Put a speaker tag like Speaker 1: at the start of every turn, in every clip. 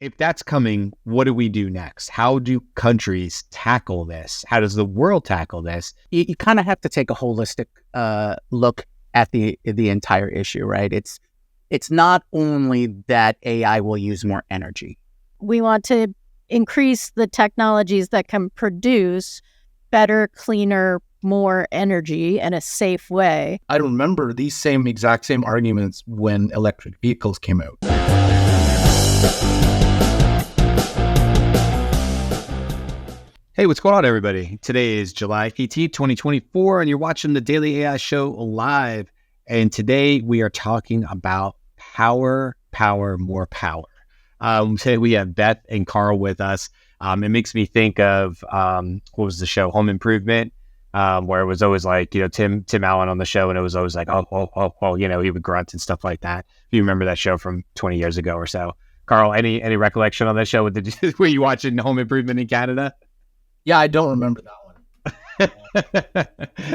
Speaker 1: if that's coming, what do we do next? How do countries tackle this? How does the world tackle this?
Speaker 2: You kind of have to take a holistic look at the entire issue, right? It's not only that AI will use more energy.
Speaker 3: We want to increase the technologies that can produce better, cleaner, more energy in a safe way.
Speaker 4: I remember these exact same arguments when electric vehicles came out.
Speaker 1: Hey, what's going on, everybody? Today is July 18th, 2024, and you're watching the Daily AI Show live. And today we are talking about power, more power. Today we have Beth and Karl with us. It makes me think of, what was the show? Home Improvement, where it was always like, Tim Allen on the show, and it was always like, oh, he would grunt and stuff like that. If you remember that show from 20 years ago or so. Karl, any recollection on that show? Were you watching Home Improvement in Canada?
Speaker 4: Yeah, I don't remember that
Speaker 1: one.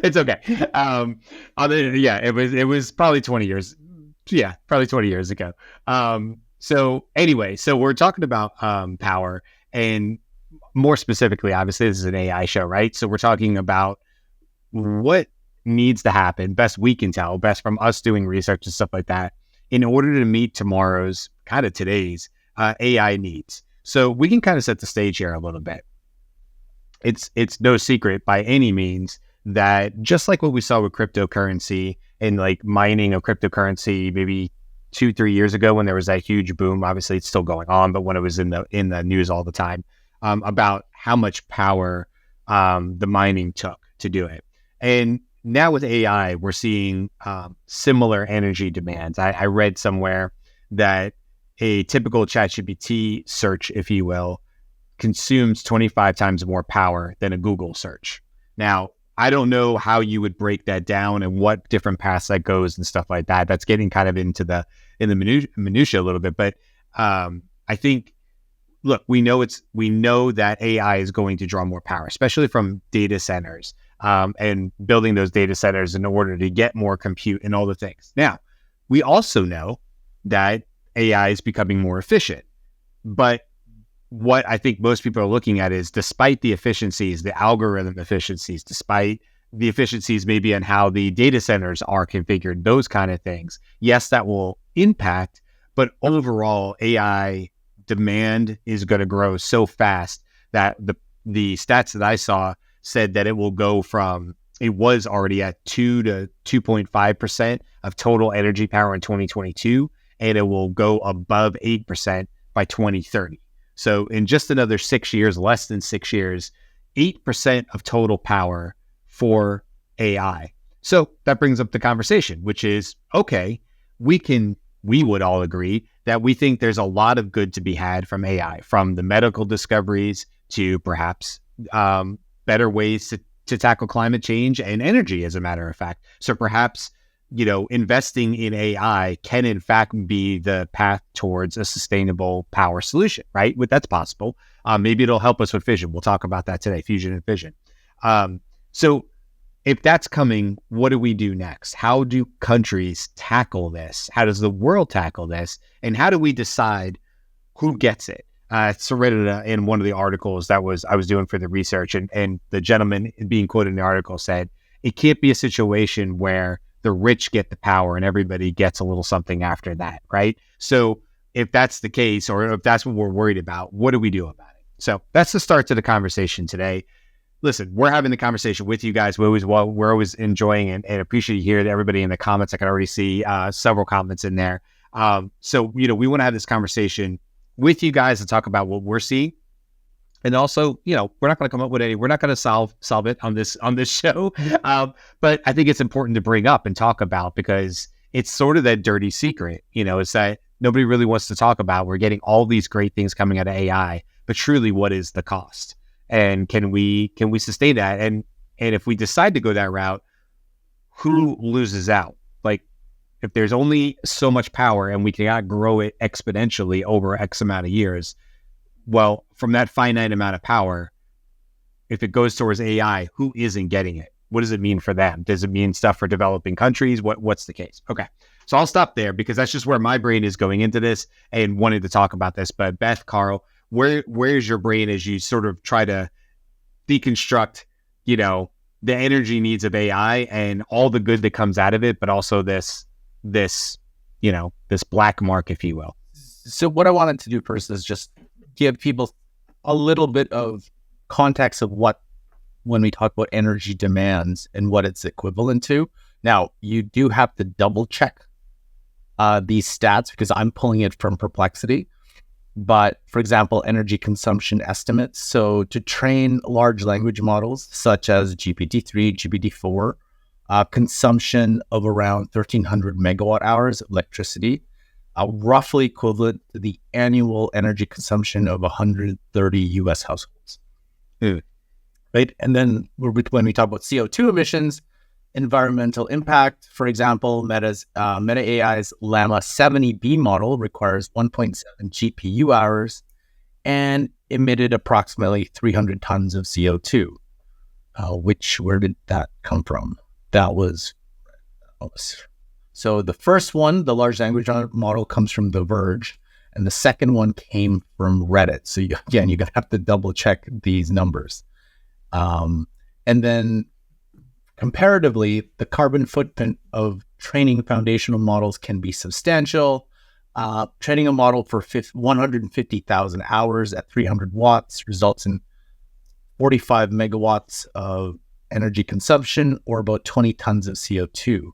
Speaker 1: It's okay. It was probably 20 years. Yeah, probably 20 years ago. So we're talking about power, and more specifically, obviously, this is an AI show, right? So we're talking about what needs to happen, best we can tell, best from us doing research and stuff like that, in order to meet tomorrow's, kind of today's, AI needs. So we can kind of set the stage here a little bit. It's no secret by any means that just like what we saw with cryptocurrency and like mining of cryptocurrency maybe 2-3 years ago when there was that huge boom, obviously it's still going on, but when it was in the news all the time, about how much power the mining took to do it. And now with AI, we're seeing similar energy demands. I read somewhere that a typical ChatGPT search, if you will, consumes 25 times more power than a Google search. Now, I don't know how you would break that down and what different paths that goes and stuff like that. That's getting kind of into the minutia a little bit, but I think, look, we know that AI is going to draw more power, especially from data centers, and building those data centers in order to get more compute and all the things. Now, we also know that AI is becoming more efficient, but what I think most people are looking at is, despite the efficiencies, the algorithm efficiencies, despite the efficiencies maybe on how the data centers are configured, those kind of things, yes, that will impact, but overall AI demand is going to grow so fast that the stats that I saw said that it will go from, it was already at 2 to 2.5% of total energy power in 2022, and it will go above 8% by 2030. So in just another 6 years, less than 6 years, 8% of total power for AI. So that brings up the conversation, which is, okay, we would all agree that we think there's a lot of good to be had from AI, from the medical discoveries to perhaps better ways to tackle climate change and energy, as a matter of fact. So perhaps, investing in AI can in fact be the path towards a sustainable power solution, right? That's possible. Maybe it'll help us with fission. We'll talk about that today, fusion and fission. So if that's coming, what do we do next? How do countries tackle this? How does the world tackle this? And how do we decide who gets it? So read it in one of the articles I was doing for the research, and the gentleman being quoted in the article said, it can't be a situation where the rich get the power and everybody gets a little something after that, right? So if that's the case, or if that's what we're worried about, what do we do about it? So that's the start to the conversation today. Listen, we're having the conversation with you guys. We're always enjoying and appreciate you hear everybody in the comments. I can already see several comments in there. So we want to have this conversation with you guys and talk about what we're seeing. And also, we're not going to come up with we're not going to solve it on this show. But I think it's important to bring up and talk about, because it's sort of that dirty secret, it's that nobody really wants to talk about. We're getting all these great things coming out of AI, but truly, what is the cost? And can we sustain that? And if we decide to go that route, who loses out? Like, if there's only so much power and we cannot grow it exponentially over X amount of years, well, from that finite amount of power, if it goes towards AI, who isn't getting it? What does it mean for them? Does it mean stuff for developing countries? What's the case? Okay. So I'll stop there because that's just where my brain is going into this and wanting to talk about this. But Beth, Karl, where's your brain as you sort of try to deconstruct, the energy needs of AI and all the good that comes out of it, but also this black mark, if you will.
Speaker 4: So what I wanted to do first is just give people a little bit of context of when we talk about energy demands and what it's equivalent to. Now, you do have to double check these stats because I'm pulling it from Perplexity. But for example, energy consumption estimates. So to train large language models such as GPT-3, GPT-4, consumption of around 1,300 megawatt hours of electricity, roughly equivalent to the annual energy consumption of 130 US households. Right? And then when we talk about CO2 emissions, environmental impact, for example, Meta AI's Llama 70B model requires 1.7 GPU hours and emitted approximately 300 tons of CO2. Where did that come from? That was... So the first one, the large language model, comes from The Verge, and the second one came from Reddit. So you're going to have to double check these numbers. And then comparatively, the carbon footprint of training foundational models can be substantial. Training a model for 150,000 hours at 300 watts results in 45 megawatts of energy consumption, or about 20 tons of CO2.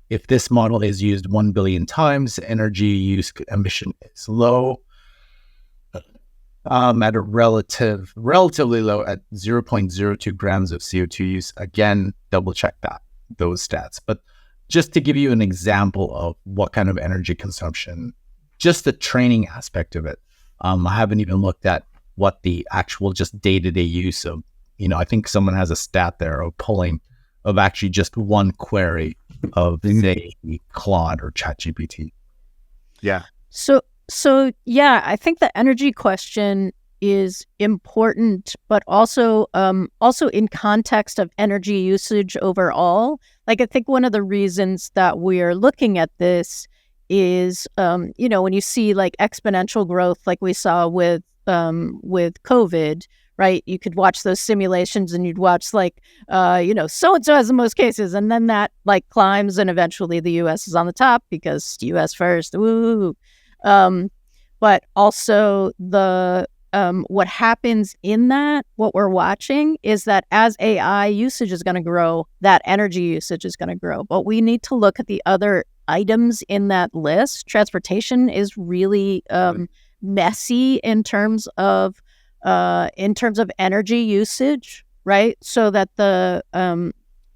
Speaker 4: If this model is used 1 billion times, energy use emission is low, at a relatively low at 0.02 grams of CO2 use. Again, double check those stats. But just to give you an example of what kind of energy consumption, just the training aspect of it. I haven't even looked at what the actual just day-to-day use of, I think someone has a stat there of actually just one query of, say, Claude or ChatGPT.
Speaker 1: Yeah.
Speaker 3: So yeah, I think the energy question is important, but also in context of energy usage overall. Like, I think one of the reasons that we're looking at this is, when you see like exponential growth, like we saw with COVID, right? You could watch those simulations and you'd watch like, so-and-so has the most cases. And then that like climbs and eventually the US is on the top because US first, woo. But also what happens in that, what we're watching is that as AI usage is going to grow, that energy usage is going to grow. But we need to look at the other items in that list. Transportation is really messy in terms of energy usage, right? So that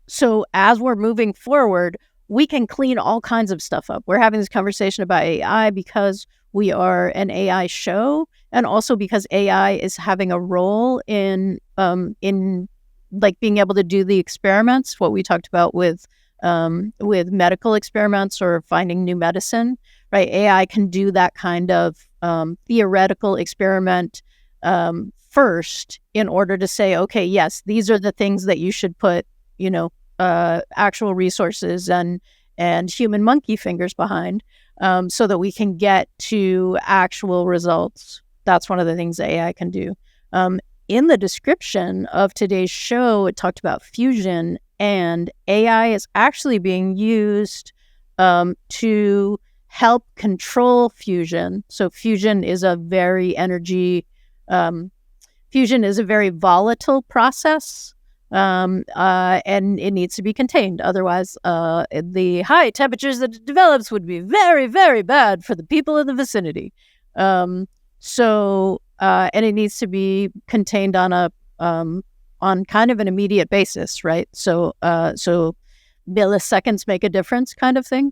Speaker 3: so as we're moving forward, we can clean all kinds of stuff up. We're having this conversation about AI because we are an AI show, and also because AI is having a role in like being able to do the experiments, what we talked about with medical experiments or finding new medicine, right? AI can do that kind of theoretical experiment first in order to say, okay, yes, these are the things that you should put, actual resources and human monkey fingers behind, so that we can get to actual results. That's one of the things that AI can do. In the description of today's show, it talked about fusion, and AI is actually being used to help control fusion. So fusion is a very volatile process. And it needs to be contained. Otherwise, the high temperatures that it develops would be very, very bad for the people in the vicinity. And it needs to be contained on on kind of an immediate basis, right? So milliseconds make a difference, kind of thing.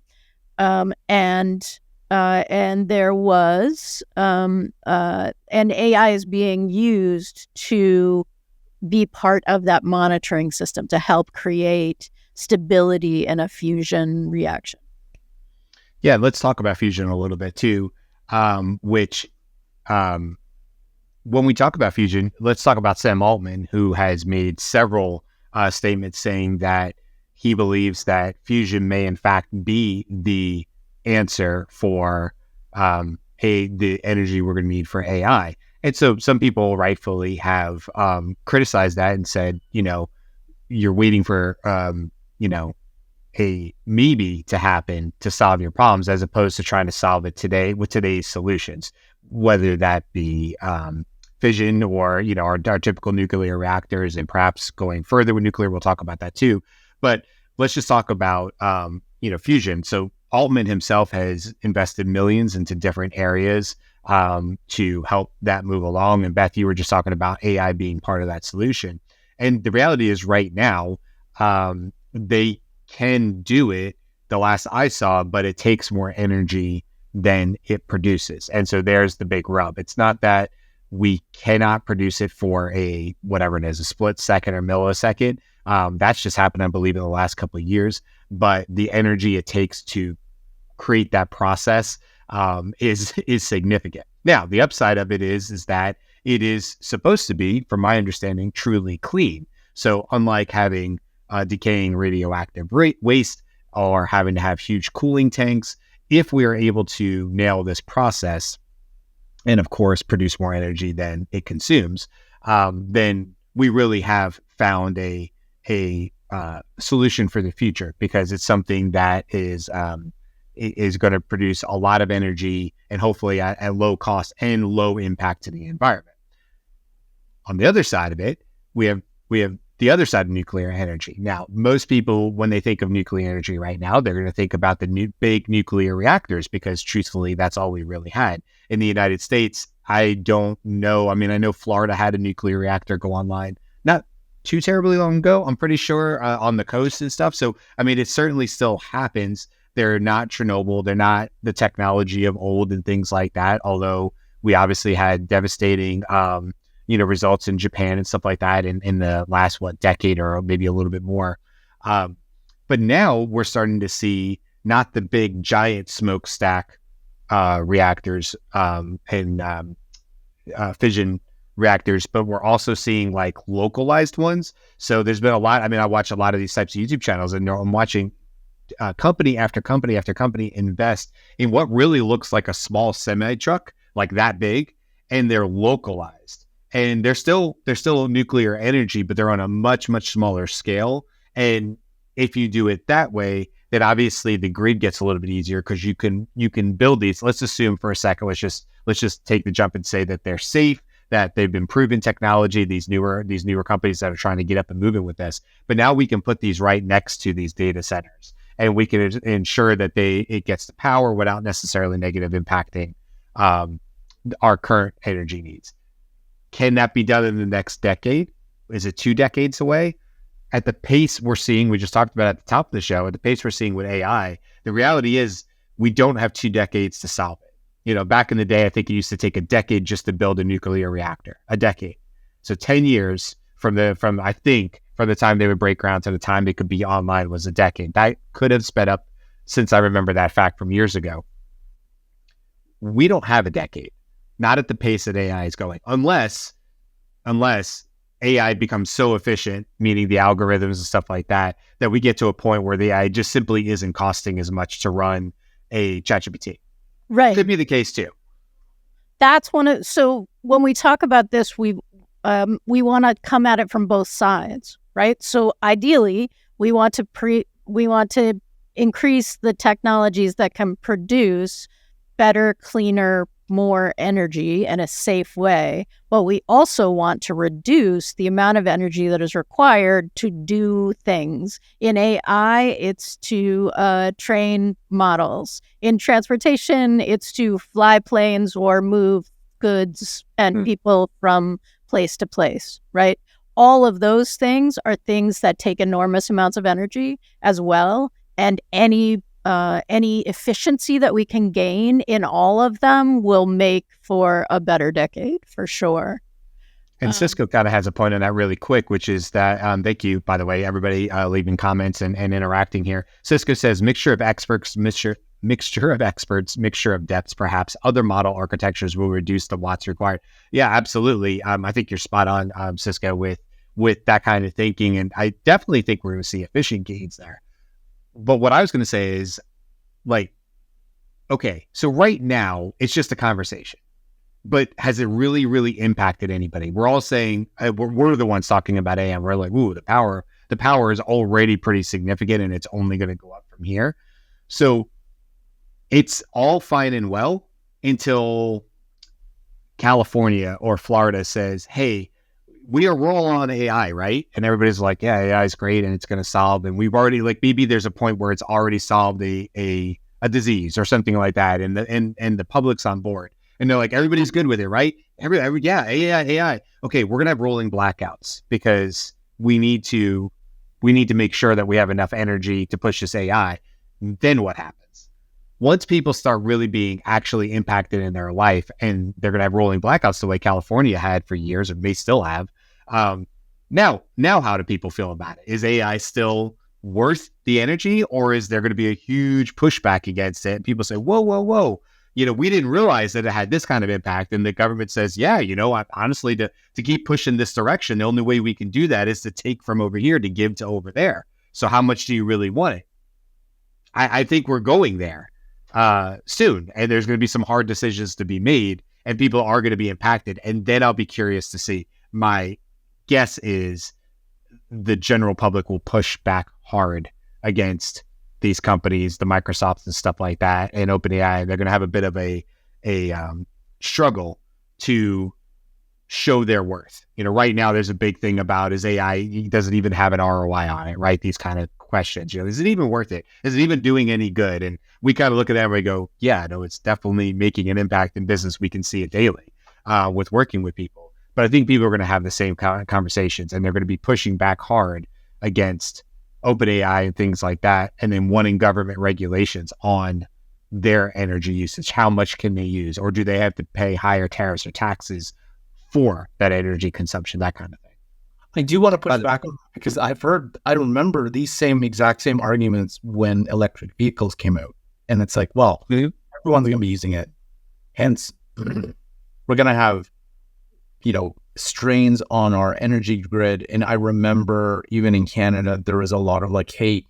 Speaker 3: And there was and AI is being used to be part of that monitoring system to help create stability in a fusion reaction.
Speaker 1: Yeah, let's talk about fusion a little bit too, when we talk about fusion, let's talk about Sam Altman, who has made several statements saying that he believes that fusion may in fact be the answer for the energy we're going to need for AI. And so some people rightfully have criticized that and said, you're waiting for, a maybe to happen to solve your problems, as opposed to trying to solve it today with today's solutions, whether that be fission or, our typical nuclear reactors, and perhaps going further with nuclear. We'll talk about that too. But let's just talk about, fusion. So Altman himself has invested millions into different areas to help that move along. And Beth, you were just talking about AI being part of that solution. And the reality is right now, they can do it the last I saw, but it takes more energy than it produces. And so there's the big rub. It's not that we cannot produce it for a split second or millisecond. That's just happened, I believe, in the last couple of years. But the energy it takes to create that process is significant. Now, the upside of it is that it is supposed to be, from my understanding, truly clean. So unlike having decaying radioactive waste or having to have huge cooling tanks, if we are able to nail this process and, of course, produce more energy than it consumes, then we really have found a solution for the future, because it's something that is going to produce a lot of energy, and hopefully at low cost and low impact to the environment. On the other side of it, we have the other side of nuclear energy. Now, most people, when they think of nuclear energy right now, they're going to think about the big nuclear reactors, because truthfully, that's all we really had. In the United States, I don't know. I mean, I know Florida had a nuclear reactor go online not too terribly long ago, I'm pretty sure, on the coast and stuff. So, I mean, it certainly still happens. They're not Chernobyl. They're not the technology of old and things like that, although we obviously had devastating results in Japan and stuff like that in the last, decade or maybe a little bit more. But now we're starting to see not the big giant smokestack reactors and fission reactors, but we're also seeing like localized ones. So there's been a lot. I mean, I watch a lot of these types of YouTube channels, and I'm watching company after company after company invest in what really looks like a small semi truck, like that big, and they're localized. And they're still nuclear energy, but they're on a much, much smaller scale. And if you do it that way, then obviously the grid gets a little bit easier, because you can build these. Let's assume for a second, let's just take the jump and say that they're safe, that they've been proven technology, these newer companies that are trying to get up and moving with this. But now we can put these right next to these data centers, and we can ensure that it gets the power without necessarily negative impacting our current energy needs. Can that be done in the next decade? Is it 2 decades away? At the pace we're seeing, we just talked about at the top of the show, at the pace we're seeing with AI, the reality is we don't have 2 decades to solve it. Back in the day, I think it used to take a decade just to build a nuclear reactor, a decade. So 10 years from the time they would break ground to the time they could be online was a decade. That could have sped up since I remember that fact from years ago. We don't have a decade. Not at the pace that AI is going, unless AI becomes so efficient, meaning the algorithms and stuff like that, that we get to a point where the AI just simply isn't costing as much to run a ChatGPT.
Speaker 3: Right.
Speaker 1: Could be the case too.
Speaker 3: That's so when we talk about this, we want to come at it from both sides, right? So ideally, we want to increase the technologies that can produce better, cleaner, more energy in a safe way, but we also want to reduce the amount of energy that is required to do things. In AI, it's to train models. In transportation, it's to fly planes or move goods and people from place to place, right? All of those things are things that take enormous amounts of energy as well, and any efficiency that we can gain in all of them will make for a better decade, for sure.
Speaker 1: And Cisco kind of has a point on that really quick, which is that, thank you, by the way, everybody leaving comments and interacting here. Cisco says, mixture of experts, mixture of depths, perhaps other model architectures will reduce the watts required. Yeah, absolutely. I think you're spot on, Cisco, with that kind of thinking. And I definitely think we're going to see efficient gains there. But what I was going to say is, like, okay, so right now it's just a conversation, but has it really, really impacted anybody? We're all saying, we're the ones talking about AI. We're like, ooh, the power is already pretty significant and it's only going to go up from here. So it's all fine and well until California or Florida says, hey, we're all on AI, right? And everybody's like, yeah, AI is great and it's going to solve. And we've already, like, maybe there's a point where it's already solved a disease or something like that. And the public's on board. And they're like, everybody's good with it, right? Yeah, AI. Okay, we're going to have rolling blackouts because we need to make sure that we have enough energy to push this AI. Then what happens? Once people start really being actually impacted in their life, and they're going to have rolling blackouts the way California had for years, or may still have. Now, how do people feel about it? Is AI still worth the energy, or is there going to be a huge pushback against it? And people say, whoa. We didn't realize that it had this kind of impact. And the government says, yeah, honestly, to keep pushing this direction, the only way we can do that is to take from over here to give to over there. So how much do you really want it? I think we're going there soon, and there's going to be some hard decisions to be made, and people are going to be impacted. And then I'll be curious to see. My guess is the general public will push back hard against these companies, the Microsofts and stuff like that, and OpenAI. They're going to have a bit of a struggle to show their worth. Right now there's a big thing about, is AI doesn't even have an ROI on it, right? These kind of questions, is it even worth it? Is it even doing any good? And we kind of look at that and we go, yeah, no, it's definitely making an impact in business. We can see it daily with working with people. But I think people are going to have the same conversations, and they're going to be pushing back hard against OpenAI and things like that, and then wanting government regulations on their energy usage. How much can they use? Or do they have to pay higher tariffs or taxes for that energy consumption, that kind of thing?
Speaker 4: I do want to push back because I remember these exact same arguments when electric vehicles came out. And it's like, well, everyone's going to be using it. Hence, we're going to have, strains on our energy grid. And I remember even in Canada, there was a lot of like, hey,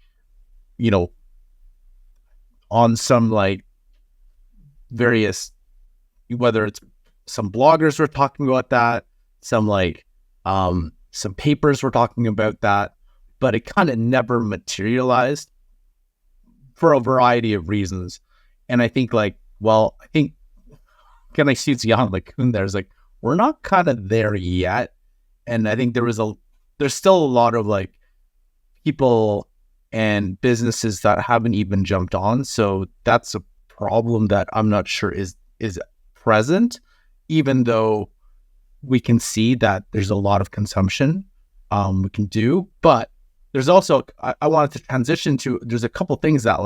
Speaker 4: on some like various, whether it's some bloggers were talking about that, some papers were talking about that, but it kind of never materialized for a variety of reasons. And I think can I see Jan like there's like, we're not kind of there yet. And I think there's still a lot of like people and businesses that haven't even jumped on. So that's a problem that I'm not sure is present, even though we can see that there's a lot of consumption we can do. But there's also, I wanted to transition to, there's a couple things that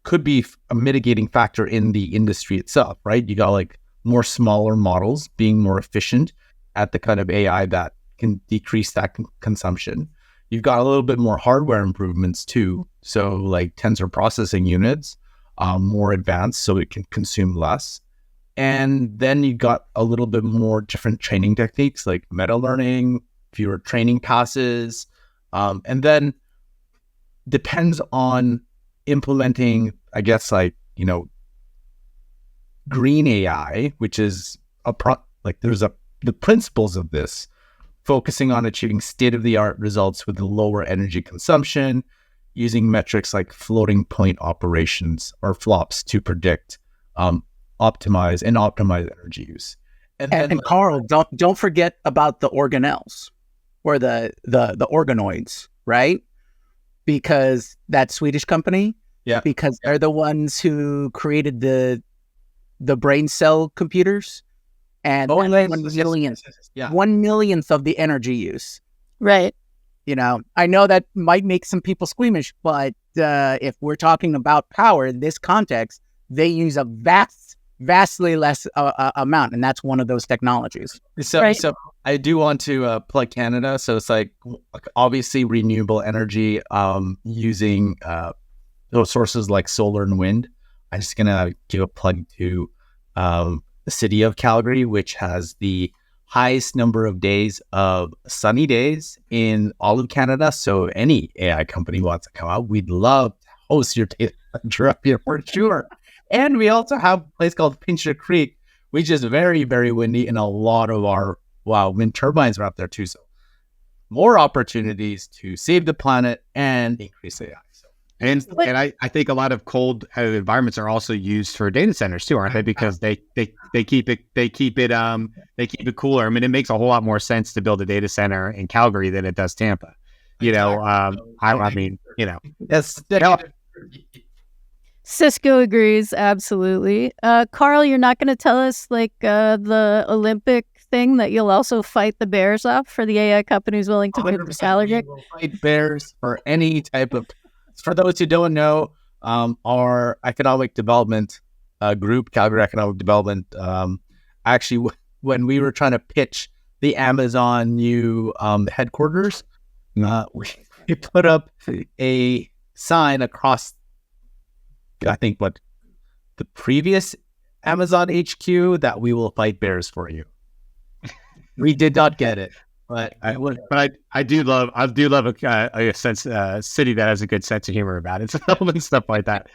Speaker 4: could be a mitigating factor in the industry itself, right? You got like more smaller models being more efficient at the kind of AI that can decrease that consumption. You've got a little bit more hardware improvements too. So like tensor processing units, more advanced so it can consume less. And then you got a little bit more different training techniques like meta learning, fewer training passes. And then depends on implementing, I guess, green AI, which is the principles of this, focusing on achieving state-of-the-art results with lower energy consumption, using metrics like floating point operations or flops to predict, optimize energy use.
Speaker 2: And Karl, don't forget about the organelles or the organoids, right? Because that Swedish company, because they're the ones who created the brain cell computers, and 1 millionth of the energy use.
Speaker 3: Right.
Speaker 2: I know that might make some people squeamish, but if we're talking about power in this context, they use a vastly less amount, and that's one of those technologies.
Speaker 4: So I do want to plug Canada. So it's like obviously renewable energy, using those sources like solar and wind. I'm just gonna give a plug to the city of Calgary, which has the highest number of days of sunny days in all of Canada. So any AI company wants to come out, we'd love to host your data center up here for sure. And we also have a place called Pincher Creek, which is very, very windy, and a lot of our wind turbines are up there too. So more opportunities to save the planet and increase AI.
Speaker 1: And I think a lot of cold environments are also used for data centers too, aren't they? Because they keep it cooler. I mean, it makes a whole lot more sense to build a data center in Calgary than it does Tampa. You know, I mean, you know,
Speaker 4: yes.
Speaker 3: Cisco agrees absolutely. Karl, you're not going to tell us like the Olympic thing that you'll also fight the bears off for the AI companies willing to move the salary?
Speaker 4: We'll fight bears for any type of. For those who don't know, our economic development group, Calgary Economic Development, actually, when we were trying to pitch the Amazon new headquarters, we put up a sign across, I think, the previous Amazon HQ that we will fight bears for you. We did not get it. But I do love a sense city that has a good sense of humor about it and stuff like that.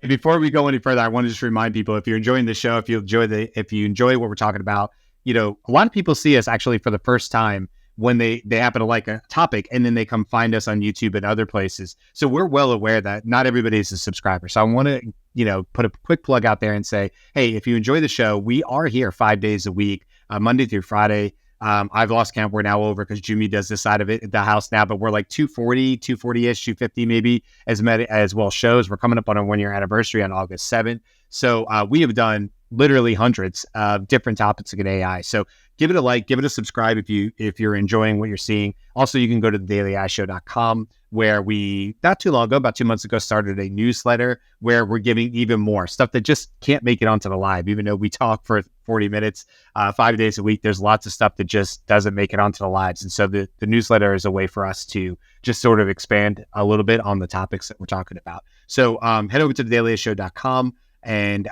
Speaker 4: And before we go any further, I want to just remind people, if you're enjoying the show, if you enjoy what we're talking about, you know, a lot of people see us actually for the first time when they happen to like a topic, and then they come find us on YouTube and other places. So we're well aware that not everybody is a subscriber. So I want to, you know, put a quick plug out there and say, hey, if you enjoy the show, we are here 5 days a week, Monday through Friday. I've lost count. We're now over because Jyunmi does this side of it at the house now, but we're like 240-ish, 250 maybe as well shows. We're coming up on our 1-year anniversary on August 7th. So we have done literally hundreds of different topics in AI. So give it a like, give it a subscribe if you're enjoying what you're seeing. Also, you can go to thedailyishow.com, where we, not too long ago, about 2 months ago, started a newsletter where we're giving even more stuff that just can't make it onto the live. Even though we talk for 40 minutes, 5 days a week, there's lots of stuff that just doesn't make it onto the lives. And so the newsletter is a way for us to just sort of expand a little bit on the topics that we're talking about. So head over to thedailyishow.com. And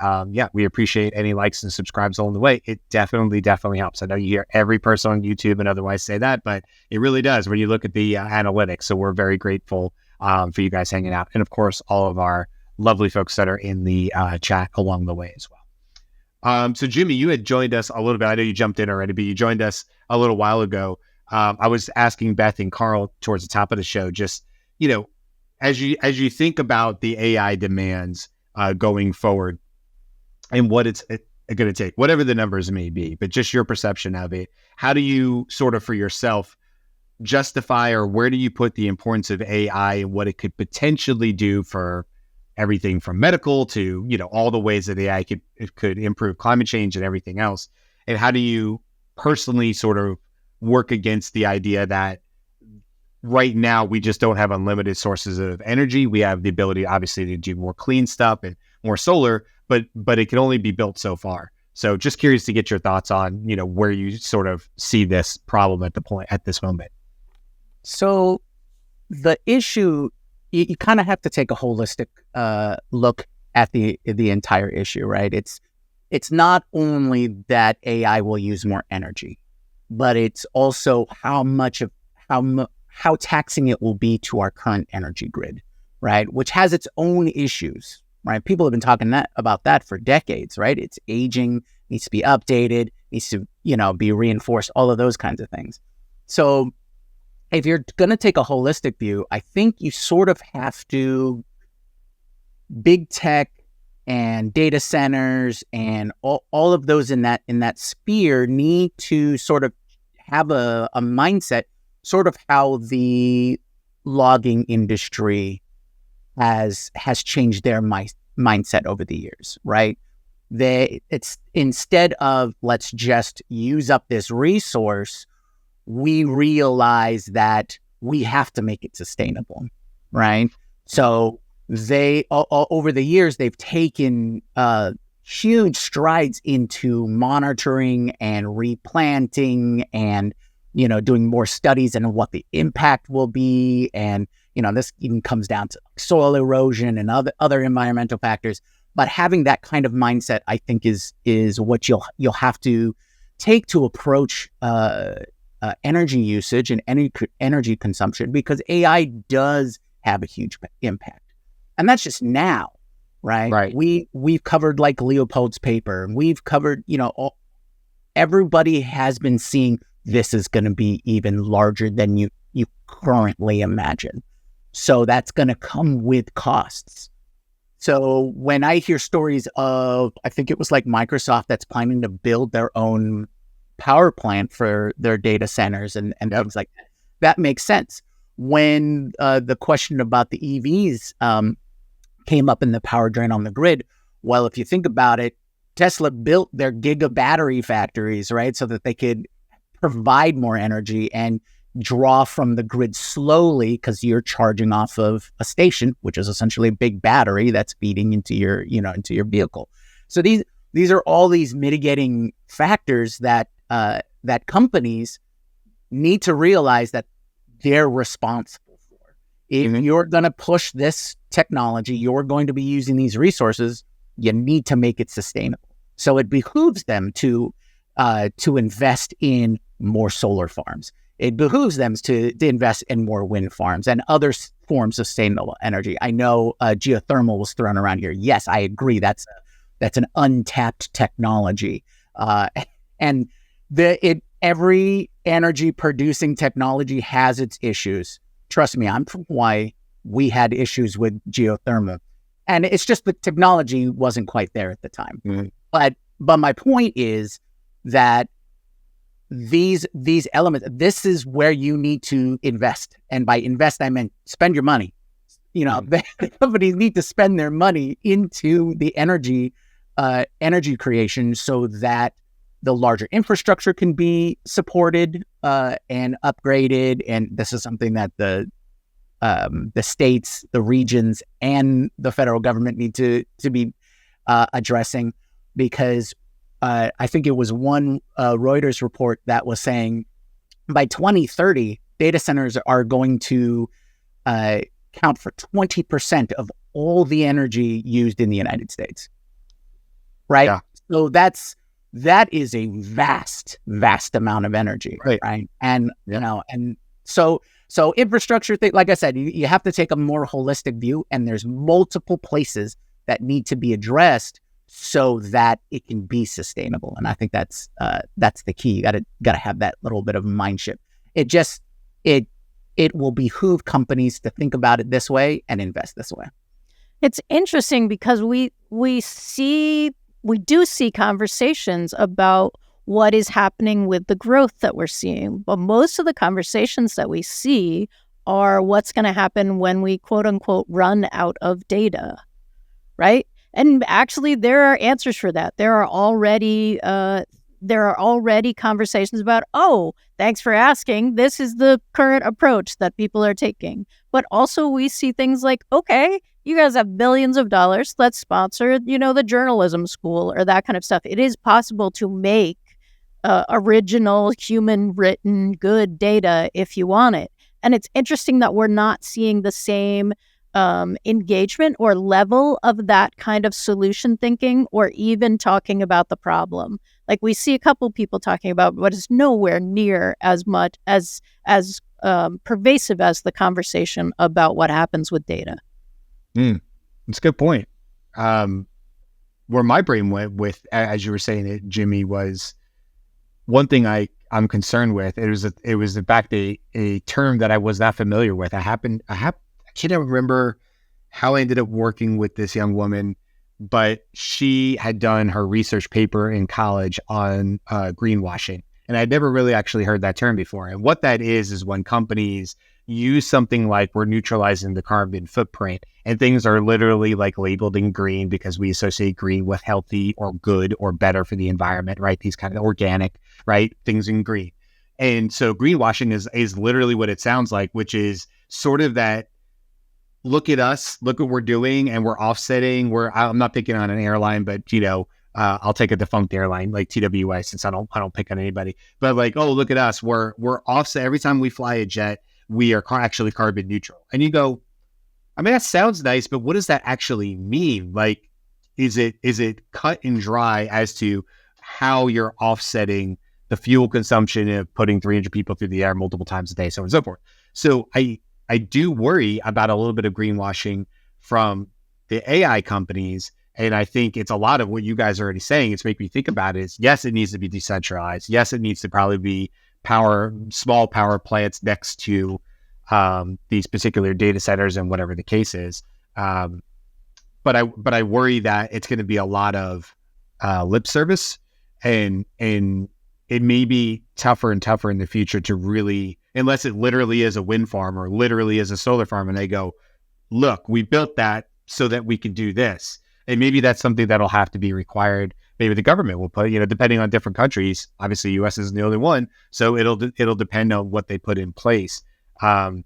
Speaker 4: we appreciate any likes and subscribes along the way. It definitely helps. I know you hear every person on YouTube and otherwise say that, but it really does when you look at the analytics. So we're very grateful for you guys hanging out. And of course, all of our lovely folks that are in the chat along the way as well. So Jyunmi, you had joined us a little bit. I know you jumped in already, but you joined us a little while ago. I was asking Beth and Karl towards the top of the show, just, you know, as you think about the AI demands going forward and what it's going to take, whatever the numbers may be, but just your perception of it. How do you sort of for yourself justify, or where do you put the importance of AI and what it could potentially do for everything from medical to, you know, all the ways that AI could improve climate change and everything else? And how do you personally sort of work against the idea that right now we just don't have unlimited sources of energy? We have the ability, obviously, to do more clean stuff and more solar, but it can only be built so far. So just curious to get your thoughts on, you know, where you sort of see this problem at this moment.
Speaker 2: So the issue, you kind of have to take a holistic look at the entire issue, right? It's not only that AI will use more energy, but it's also how taxing it will be to our current energy grid, right? Which has its own issues, right? People have been talking about that for decades, right? It's aging, needs to be updated, needs to, you know, be reinforced, all of those kinds of things. So if you're going to take a holistic view, I think you sort of have to, big tech and data centers and all of those in that sphere need to sort of have a mindset, sort of how the logging industry has changed their mindset over the years, right? It's instead of let's just use up this resource, we realize that we have to make it sustainable, right? So they over the years they've taken huge strides into monitoring and replanting and, you know, doing more studies and what the impact will be. And, you know, this even comes down to soil erosion and other environmental factors. But having that kind of mindset, I think, is what you'll have to take to approach energy usage and energy consumption, because AI does have a huge impact. And that's just now, right?
Speaker 1: Right.
Speaker 2: We've covered like Leopold's paper. We've covered, everybody has been seeing this is going to be even larger than you currently imagine. So that's going to come with costs. So when I hear stories of, I think it was like Microsoft that's planning to build their own power plant for their data centers and things like that makes sense. When the question about the EVs came up in the power drain on the grid, well, if you think about it, Tesla built their giga battery factories, right, so that they could provide more energy and draw from the grid slowly because you're charging off of a station, which is essentially a big battery that's feeding into your vehicle. So these are all these mitigating factors that that companies need to realize that they're responsible for. If you're going to push this technology, you're going to be using these resources, you need to make it sustainable. So it behooves them to invest in more solar farms. It behooves them to invest in more wind farms and other forms of sustainable energy. I know geothermal was thrown around here. Yes, I agree. That's an untapped technology. And every energy producing technology has its issues. Trust me, I'm from Hawaii. We had issues with geothermal. And it's just the technology wasn't quite there at the time. Mm-hmm. But my point is that these elements, this is where you need to invest. And by invest, I meant spend your money. The companies need to spend their money into the energy creation so that the larger infrastructure can be supported and upgraded. And this is something that the states, the regions, and the federal government need to be addressing, because I think it was one Reuters report that was saying by 2030, data centers are going to count for 20% of all the energy used in the United States. Right? Yeah. So that is a vast amount of energy. Right? And, and so infrastructure thing, like I said, you have to take a more holistic view, and there's multiple places that need to be addressed so that it can be sustainable. And I think that's the key. You gotta have that little bit of mind shift. It will behoove companies to think about it this way and invest this way.
Speaker 3: It's interesting because we do see conversations about what is happening with the growth that we're seeing. But most of the conversations that we see are what's going to happen when we, quote unquote, run out of data, right? And actually, there are answers for that. There are already conversations about, oh, thanks for asking. This is the current approach that people are taking. But also we see things like, okay, you guys have billions of dollars. Let's sponsor, the journalism school or that kind of stuff. It is possible to make original, human-written, good data if you want it. And it's interesting that we're not seeing the same engagement or level of that kind of solution thinking, or even talking about the problem. Like we see a couple people talking about what is nowhere near as much as pervasive as the conversation about what happens with data.
Speaker 1: That's a good point. Where my brain went with, as you were saying it, Jimmy, was one thing I'm concerned with. It was in fact a term that I was not familiar with. I can't remember how I ended up working with this young woman, but she had done her research paper in college on greenwashing. And I'd never really actually heard that term before. And what that is when companies use something like we're neutralizing the carbon footprint, and things are literally like labeled in green because we associate green with healthy or good or better for the environment, right? These kind of organic, right? Things in green. And so greenwashing is literally what it sounds like, which is sort of that, look at us, look what we're doing, and we're offsetting. I'm not picking on an airline, but I'll take a defunct airline like TWA, since I don't pick on anybody. But like, oh, look at us, we're offset. Every time we fly a jet, we are actually carbon neutral. And you go, I mean, that sounds nice, but what does that actually mean? Like, is it cut and dry as to how you're offsetting the fuel consumption of putting 300 people through the air multiple times a day, so on and so forth? So I do worry about a little bit of greenwashing from the AI companies. And I think it's a lot of what you guys are already saying. It's making me think about it is, yes, it needs to be decentralized. Yes, it needs to probably be small power plants next to these particular data centers and whatever the case is. But I worry that it's going to be a lot of lip service, and it may be tougher and tougher in the future to really, unless it literally is a wind farm or literally is a solar farm, and they go, look, we built that so that we can do this. And maybe that's something that'll have to be required. Maybe the government will put, depending on different countries. Obviously, U.S. isn't the only one, so it'll depend on what they put in place. It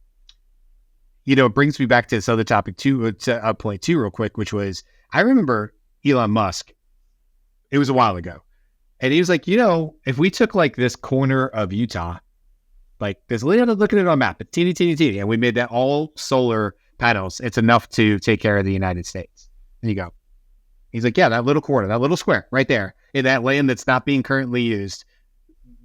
Speaker 1: brings me back to this other topic too, to point two real quick, which was, I remember Elon Musk. It was a while ago, and he was like, if we took like this corner of Utah, like this, look at it on a map, it's teeny, and we made that all solar panels, it's enough to take care of the United States. And you go. He's like, yeah, that little corner, that little square right there in that land that's not being currently used,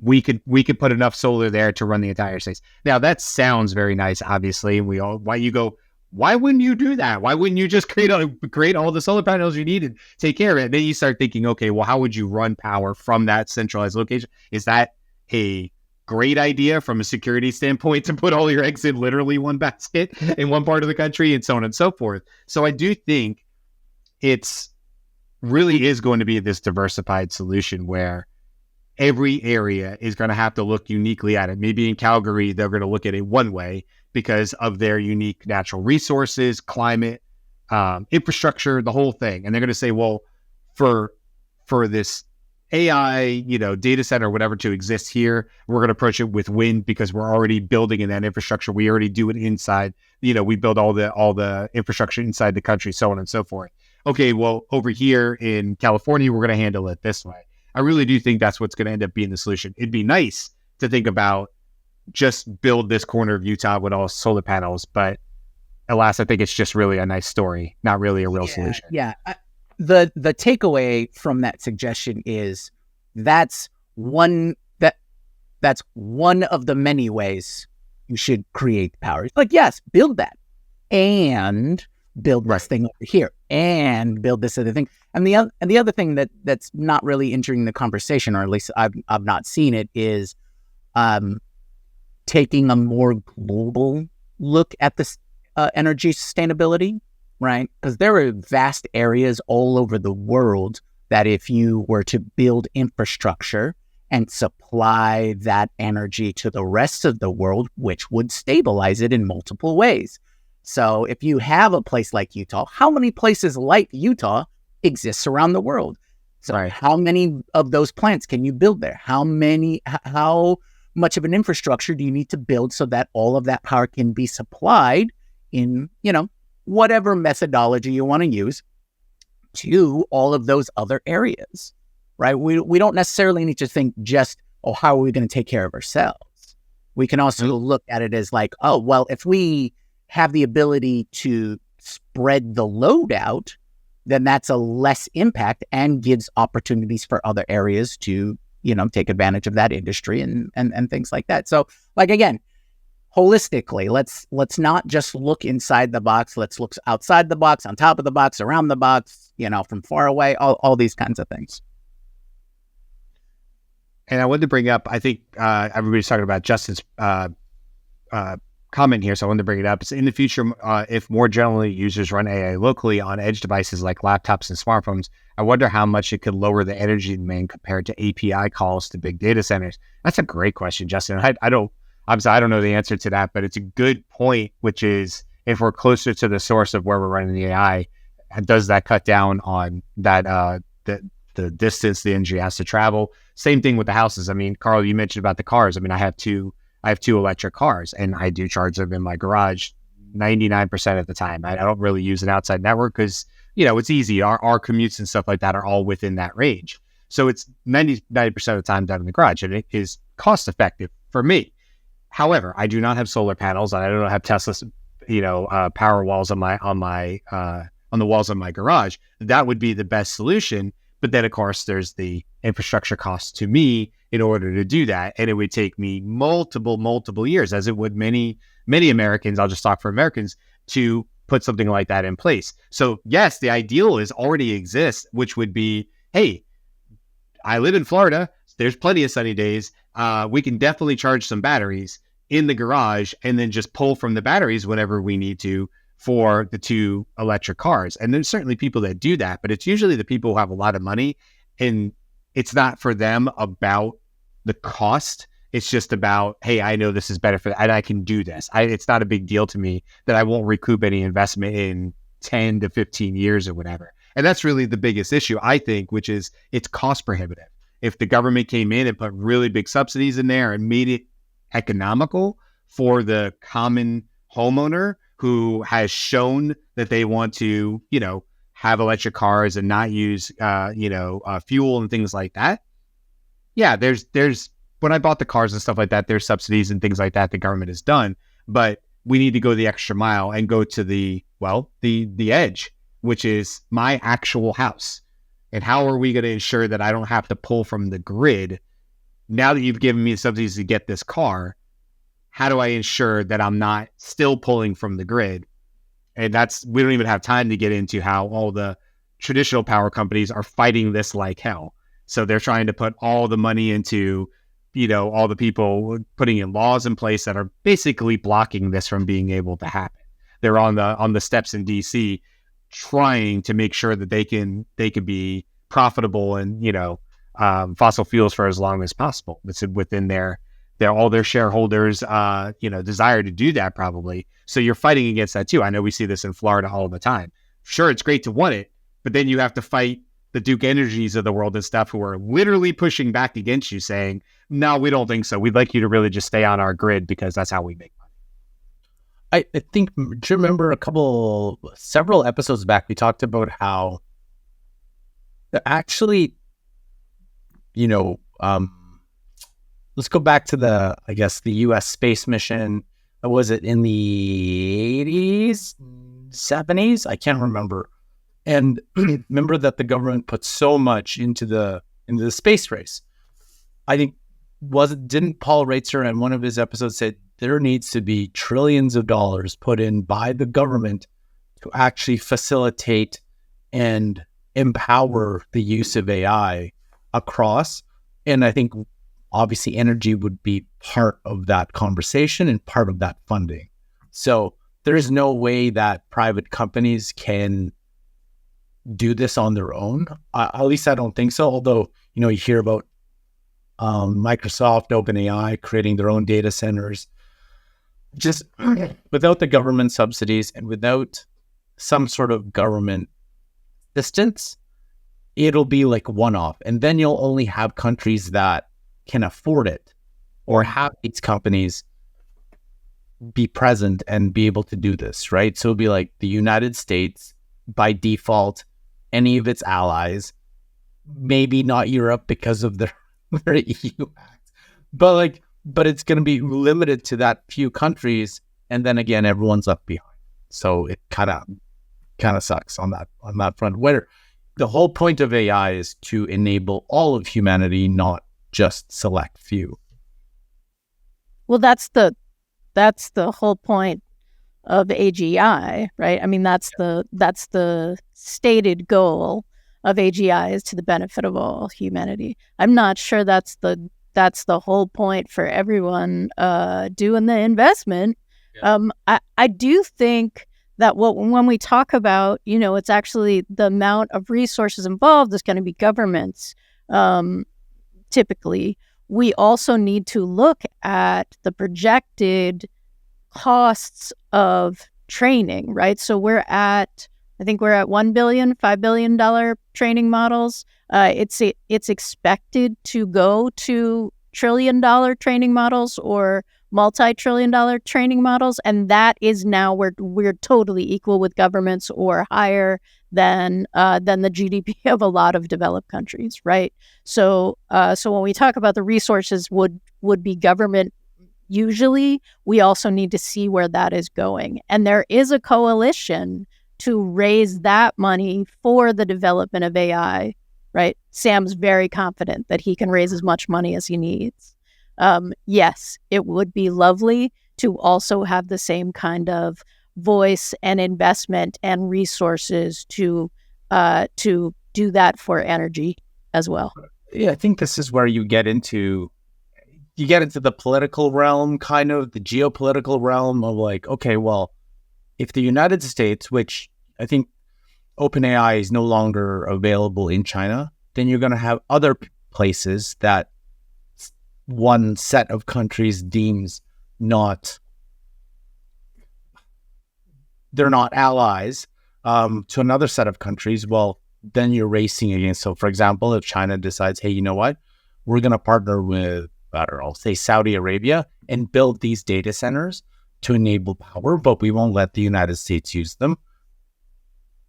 Speaker 1: we could put enough solar there to run the entire state. Now that sounds very nice, obviously. Why wouldn't you do that? Why wouldn't you just create all the solar panels you need and take care of it? And then you start thinking, okay, well, how would you run power from that centralized location? Is that a great idea from a security standpoint to put all your eggs in literally one basket in one part of the country, and so on and so forth? So I do think it's really is going to be this diversified solution where every area is going to have to look uniquely at it. Maybe in Calgary, they're going to look at it one way because of their unique natural resources, climate, infrastructure, the whole thing. And they're going to say, well, for this AI, data center or whatever to exist here, we're going to approach it with wind because we're already building in that infrastructure. We already do it inside, we build all the infrastructure inside the country, so on and so forth. Okay, well, over here in California, we're going to handle it this way. I really do think that's what's going to end up being the solution. It'd be nice to think about just build this corner of Utah with all solar panels, but alas, I think it's just really a nice story, not really a real solution.
Speaker 2: Yeah. The takeaway from that suggestion is that's one of the many ways you should create power. Like, yes, build that and build this thing over here and build this other thing. And the other thing that's not really entering the conversation, or at least I've not seen it, is taking a more global look at this energy sustainability, right? Because there are vast areas all over the world that if you were to build infrastructure and supply that energy to the rest of the world, which would stabilize it in multiple ways. So if you have a place like Utah, how many places like Utah exists around the world? So how many of those plants can you build there? How much of an infrastructure do you need to build so that all of that power can be supplied in, whatever methodology you want to use to all of those other areas, right? We don't necessarily need to think just, how are we going to take care of ourselves? We can also look at it as like, if we have the ability to spread the load out, then that's a less impact and gives opportunities for other areas to, take advantage of that industry and things like that. So, like, again, holistically, let's not just look inside the box. Let's look outside the box, on top of the box, around the box, from far away, all these kinds of things.
Speaker 1: And I wanted to bring up, I think everybody's talking about Justin's comment here, so I wanted to bring it up. It's in the future, if more generally users run AI locally on edge devices like laptops and smartphones, I wonder how much it could lower the energy demand compared to API calls to big data centers. That's a great question, Justin. I don't know the answer to that, but it's a good point, which is if we're closer to the source of where we're running the AI, does that cut down on that the distance the energy has to travel? Same thing with the houses. I mean, Karl, you mentioned about the cars. I mean, I have two electric cars, and I do charge them in my garage 99% of the time. I don't really use an outside network because, it's easy. Our commutes and stuff like that are all within that range. So it's 90% of the time done in the garage, and it is cost effective for me. However, I do not have solar panels, and I don't have Tesla's, power walls on the walls of my garage. That would be the best solution. But then, of course, there's the infrastructure cost to me in order to do that. And it would take me multiple years, as it would many Americans, I'll just talk for Americans, to put something like that in place. So yes, the ideal is already exists, which would be, hey, I live in Florida. There's plenty of sunny days. We can definitely charge some batteries in the garage and then just pull from the batteries whenever we need to for the 2 electric cars. And there's certainly people that do that, but it's usually the people who have a lot of money, and it's not for them about the cost. It's just about, hey, I know this is better for, and I can do this. It's not a big deal to me that I won't recoup any investment in 10 to 15 years or whatever. And that's really the biggest issue, I think, which is it's cost prohibitive. If the government came in and put really big subsidies in there and made it economical for the common homeowner who has shown that they want to, have electric cars and not use, fuel and things like that. Yeah, there's when I bought the cars and stuff like that, there's subsidies and things like that the government has done, but we need to go the extra mile and go to the edge, which is my actual house. And how are we going to ensure that I don't have to pull from the grid? Now that you've given me subsidies to get this car, how do I ensure that I'm not still pulling from the grid? And we don't even have time to get into how all the traditional power companies are fighting this like hell. So they're trying to put all the money into, all the people putting in laws in place that are basically blocking this from being able to happen. They're on the steps in DC trying to make sure that they can be profitable and, fossil fuels for as long as possible. It's within all their shareholders, desire to do that probably. So you're fighting against that too. I know we see this in Florida all the time. Sure, it's great to want it, but then you have to fight the Duke Energies of the world and stuff who are literally pushing back against you saying, no, we don't think so. We'd like you to really just stay on our grid because that's how we make money.
Speaker 4: I think, do you remember several episodes back, we talked about how actually, let's go back to the U.S. space mission. Was it in the 80s, 70s? I can't remember. And remember that the government put so much into the space race. I think, didn't Paul Reitzer in one of his episodes said there needs to be trillions of dollars put in by the government to actually facilitate and empower the use of AI across. And I think obviously energy would be part of that conversation and part of that funding. So there is no way that private companies can do this on their own. At least I don't think so. Although, you hear about Microsoft, OpenAI creating their own data centers. Just without the government subsidies and without some sort of government assistance, it'll be like one-off. And then you'll only have countries that can afford it or have these companies be present and be able to do this, right? So it'll be like the United States, by default, any of its allies, maybe not Europe because of their EU act, but it's going to be limited to that few countries, and then again, everyone's left behind. So it kind of sucks on that front. Where the whole point of AI is to enable all of humanity, not just select few.
Speaker 3: Well, that's the whole point of AGI, right? I mean, that's the stated goal of AGI is to the benefit of all humanity. I'm not sure that's the whole point for everyone doing the investment. Yeah. I do think that when we talk about, it's actually the amount of resources involved is going to be governments. Typically, we also need to look at the projected costs of training, right? So I think we're at $1 billion, $5 billion training models. It's expected to go to $1 trillion training models or multi-trillion-dollar training models, and that is now we're totally equal with governments or higher than the GDP of a lot of developed countries, right? So when we talk about the resources would be government. Usually, we also need to see where that is going. And there is a coalition to raise that money for the development of AI, right? Sam's very confident that he can raise as much money as he needs. Yes, it would be lovely to also have the same kind of voice and investment and resources to do that for energy as well.
Speaker 4: Yeah, I think this is where you get into the political realm, kind of the geopolitical realm of like, okay, well, if the United States, which I think OpenAI is no longer available in China, then you're going to have other places that one set of countries deems they're not allies to another set of countries. Well, then you're racing against. So, for example, if China decides, hey, you know what, we're going to partner with, I don't know, say Saudi Arabia and build these data centers to enable power, but we won't let the United States use them.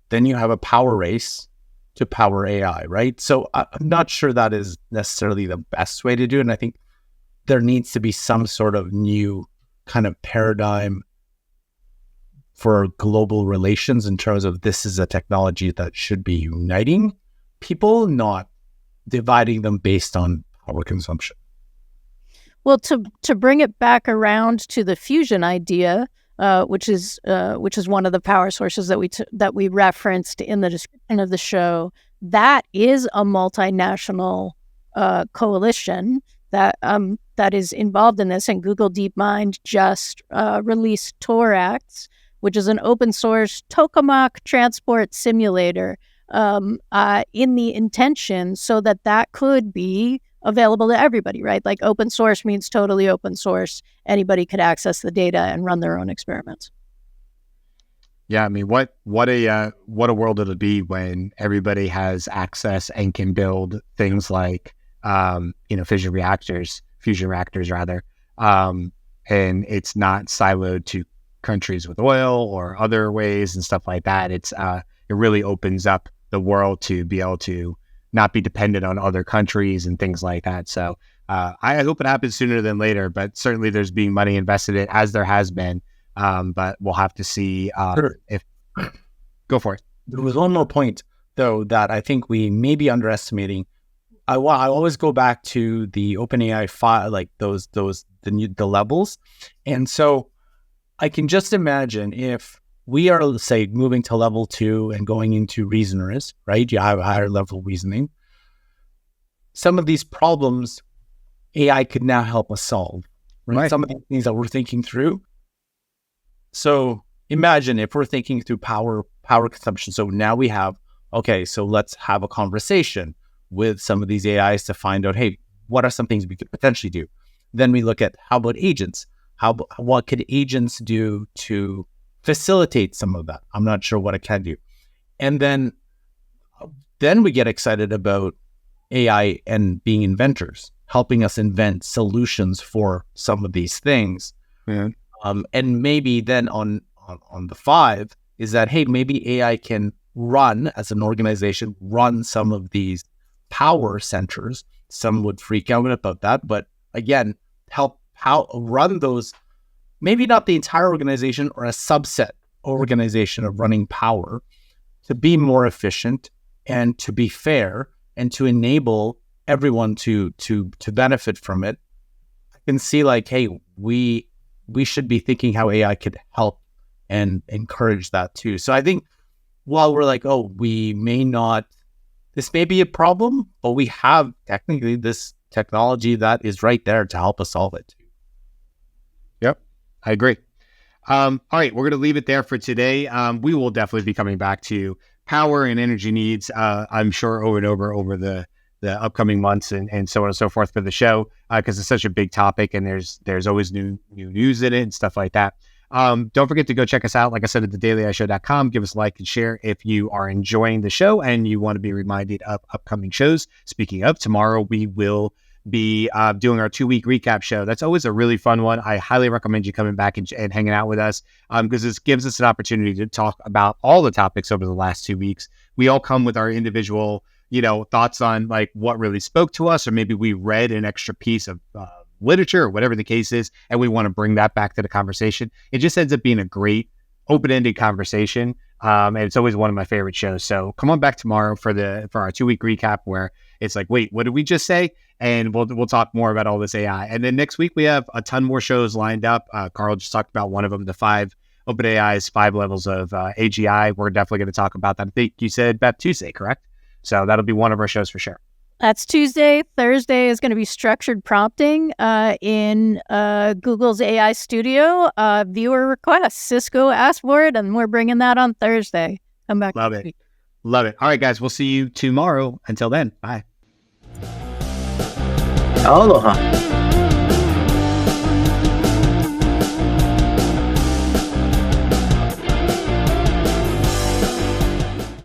Speaker 4: Then you have a power race to power AI, right? So I'm not sure that is necessarily the best way to do it. And I think there needs to be some sort of new kind of paradigm for global relations in terms of this is a technology that should be uniting people, not dividing them based on power consumption.
Speaker 3: Well, to bring it back around to the fusion idea, which is one of the power sources that we referenced in the description of the show, that is a multinational coalition that is involved in this. And Google DeepMind just released Torax, which is an open source tokamak transport simulator, in the intention so that could be available to everybody, right? Like open source means totally open source. Anybody could access the data and run their own experiments.
Speaker 1: Yeah, I mean, what a world it'll be when everybody has access and can build things like fusion reactors rather, and it's not siloed to countries with oil or other ways and stuff like that. It really opens up the world to be able to not be dependent on other countries and things like that. So I hope it happens sooner than later, but certainly there's being money invested in it, as there has been. But we'll have to see if... Go for it.
Speaker 4: There was one more point, though, that I think we may be underestimating. I always go back to the OpenAI file, like the levels. And so I can just imagine if we are, say, moving to level 2 and going into reasoners, right? You have a higher level reasoning. Some of these problems AI could now help us solve, right? Some of the things that we're thinking through. So imagine if we're thinking through power consumption. So now we have, okay, so let's have a conversation with some of these AIs to find out, hey, what are some things we could potentially do? Then we look at, how about agents? What could agents do to facilitate some of that? I'm not sure what it can do. And then we get excited about AI and being inventors, helping us invent solutions for some of these things.
Speaker 1: Yeah.
Speaker 4: And maybe then on the 5 is that, hey, maybe AI can run, as an organization, run some of these power centers. Some would freak out about that, but again, help run those, maybe not the entire organization or a subset organization of running power, to be more efficient and to be fair and to enable everyone to benefit from it. I can see like, hey, we should be thinking how AI could help and encourage that too. So I think while we're like, oh, this may be a problem, but we have technically this technology that is right there to help us solve it too.
Speaker 1: Yep, I agree. All right, we're going to leave it there for today. We will definitely be coming back to power and energy needs, I'm sure, over and over the upcoming months and so on and so forth for the show, because it's such a big topic and there's always new news in it and stuff like that. Don't forget to go check us out, like I said, at thedailyishow.com. Give us a like and share if you are enjoying the show and you want to be reminded of upcoming shows. Speaking of, tomorrow we will be doing our 2-week recap show. That's always a really fun one. I highly recommend you coming back and hanging out with us, because this gives us an opportunity to talk about all the topics over the last 2 weeks. We all come with our individual, thoughts on like what really spoke to us, or maybe we read an extra piece of literature or whatever the case is, and we want to bring that back to the conversation. It just ends up being a great open-ended conversation, and it's always one of my favorite shows. So come on back tomorrow for our 2-week recap, where it's like, wait, what did we just say? And we'll talk more about all this AI. And then next week we have a ton more shows lined up. Karl just talked about one of them, the 5 OpenAI's 5 levels of AGI. We're definitely going to talk about that. I think you said Beth Tuesday, correct? So that'll be one of our shows for sure.
Speaker 3: That's Tuesday. Thursday is going to be structured prompting in Google's AI Studio. Viewer request. Cisco asked for it, and we're bringing that on Thursday. Come back.
Speaker 1: Love it. Love it. All right, guys. We'll see you tomorrow. Until then, bye.
Speaker 2: Aloha.